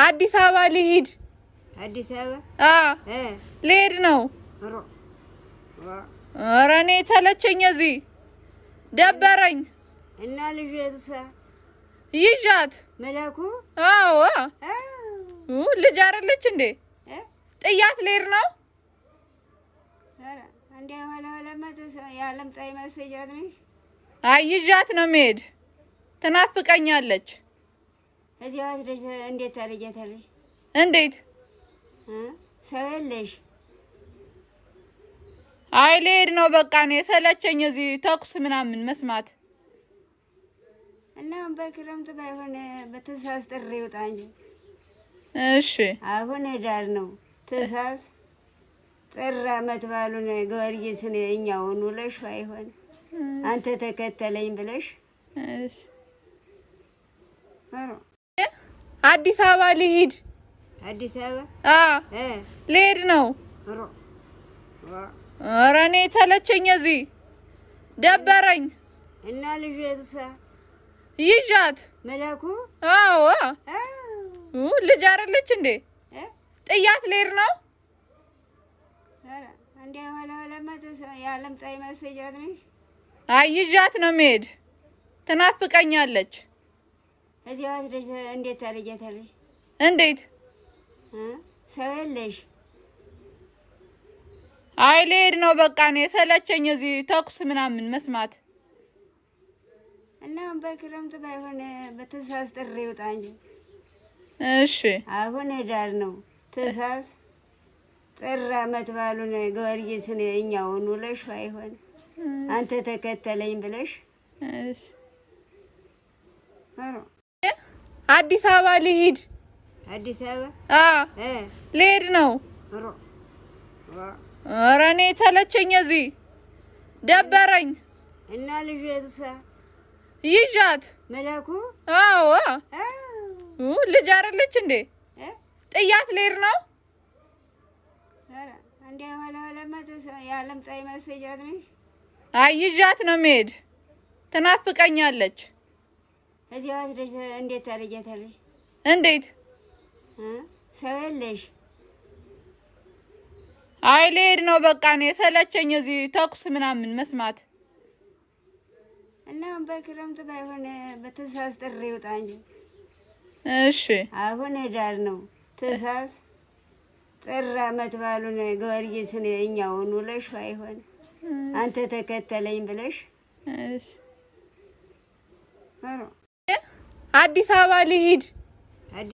አዲስ አበባ ልሂድ። አዲስ አበባ ልሄድ ነው። ኧረ እኔ ተለቸኝ፣ እዚህ ደበረኝ። እና ልጅቷ ይዣት መላኩ አዎ ልጅ አይደለች እንዴ? ጥያት ልሄድ ነው። ኧረ እንዴ ኋላ የዓለም ጣይ መሰጃት ነሽ? አይ ይዣት ነው የምሄድ። ትናፍቀኛለች። እዚያው አትደርስ። እንዴት ታደርጊያታለሽ? እንዴት ሰው የለሽ? አይ ልሄድ ነው በቃ። እኔ ሰለቸኝ እዚህ ተኩስ ምናምን መስማት። እና በክረምት ባይሆን በትሳስ ጥር ይውጣ እንጂ። እሺ አሁን ሄዳር ነው ትሳስ ጥር አመት ባሉን ጊዮርጊስን እኛውን ውለሽ ባይሆን አንተ ተከተለኝ ብለሽ። እሺ አዲስ አበባ ልሂድ። አዲስ አበባ ልሄድ ነው። ኧረ እኔ ተለቸኝ፣ እዚህ ደበረኝ። እና ልጅቷ ይዣት መላኩ አዎ ልጅ አይደለች እንዴ? ጥያት ልሄድ ነው። ኧረ እንዴ ኋላ የዓለም ጣይ መሰጃት ነሽ? አይ ይዣት ነው የምሄድ። ትናፍቀኛለች። እዚያው አትደርስ። እንዴት ታደርጊያታለሽ? እንዴት ሰው የለሽ? አይ ልሄድ ነው በቃ። እኔ ሰለቸኝ እዚህ ተኩስ ምናምን መስማት። እና በክረምት ባይሆን በትሳስ ጥር ይውጣ እንጂ። እሺ አሁን ሄዳር ነው ትሳስ ጥር አመት ባሉን ጊዮርጊስን እኛውን ውለሽ ባይሆን አንተ ተከተለኝ ብለሽ። እሺ አዲስ አበባ ልሂድ። አዲስ አበባ ልሄድ ነው። ኧረ እኔ ተለቸኝ፣ እዚህ ደበረኝ። እና ልጅቷ ይዣት መላኩ አዎ ልጅ አይደለች እንዴ? ጥያት ልሄድ ነው። ኧረ እንዴ ኋላ የዓለም ጣይ መሰጃት ነሽ? አይ ይዣት ነው የምሄድ። ትናፍቀኛለች። እዚያው አትደርስ። እንዴት ታደርጊያታለሽ? እንዴት ሰው የለሽ? አይ ልሄድ ነው በቃ። እኔ ሰለቸኝ እዚህ ተኩስ ምናምን መስማት። እና በክረምት ባይሆን በትሳስ ጥር ይውጣ እንጂ። እሺ አሁን ሄዳር ነው ትሳስ ጥር አመት ባሉን ጊዮርጊስን እኛውን ውለሽ ባይሆን አንተ ተከተለኝ ብለሽ። እሺ አዲስ አበባ ልሂድ።